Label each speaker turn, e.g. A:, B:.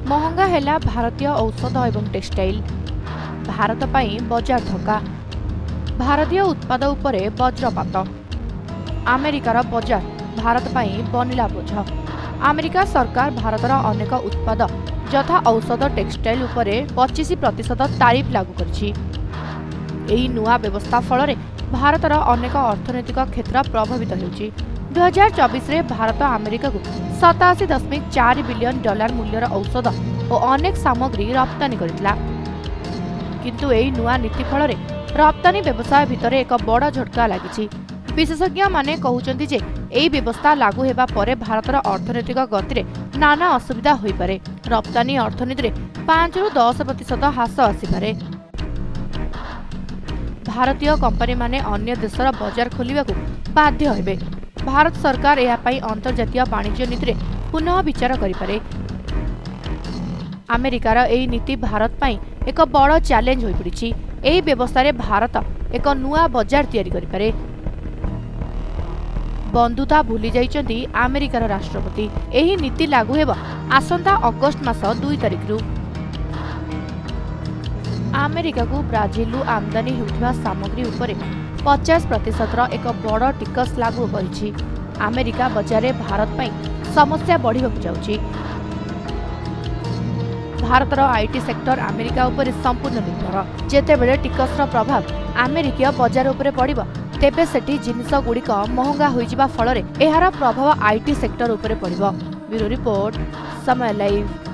A: महंगा हैला भारतीय औषध एवं टेक्सटाइल। भारत पई बजार धक्का। भारतीय उत्पाद उपरे वज्रपात। अमेरिकार बजार भारत पई बनिला बोझ। अमेरिका सरकार भारतर अनेक उत्पाद यथा औषध टेक्सटाइल उपरे 25% तारिफ लागू करछि। एही नुआ व्यवस्था फल भारतर अनेक अर्थनैतिक क्षेत्र प्रभावित होउछि। 2024 रे भारत अमेरिका को 87.4 बिलियन डॉलर मूल्यर औषध और अनेक सामग्री रप्तानी करथिला। किंतु एही नुआ नीति फल रप्तानी व्यवसाय भितर एक बड़ झटका लागिछि। विशेषज्ञ माने कहउचंती जे एही व्यवस्था लागू हेबा परे भारतर अर्थनैतिक गति नाना असुविधा होई पारे। रप्तानी अर्थनीति रे 5 रु 10% ह्रास आसीपारे। भारतीय कंपनी माने अन्य देशर बजार खोलिबाकू बाध्य हेबे। भारत सरकार एहा पई अंतर्जातीय वाणिज्य नीति रे पुनः विचार करिपारे। अमेरिकार एही नीति भारत पई एक बड़ चैलेंज होई पड़िछि। एही व्यवस्था रे भारत एक नुआ बजार तैयारी करिपारे। बंधुता भूली जाइछन्ती अमेरिकार राष्ट्रपति। एही नीति लागू हेबा आसंता अगस्त मास 2 तारिख रु। अमेरिका को ब्राजिलु आमदानी होउथिबा सामग्री उपरे 50% एक बड़ टिकस लागू करिछि। अमेरिका बजार भारत पई समस्या बढ़िबाकू जाउछि। भारतर आईटी सेक्टर अमेरिका उपरे संपूर्ण निर्भर। जेतेबेले टिकसर प्रभाव अमेरिकीय बजार उपरे पड़िबो तेबे सेठी जिनिस गुड़िक महंगा होइजिबा फल एहार प्रभाव आईटी सेक्टर उपरे पड़िबो। ब्यूरो रिपोर्ट, समय लाइव।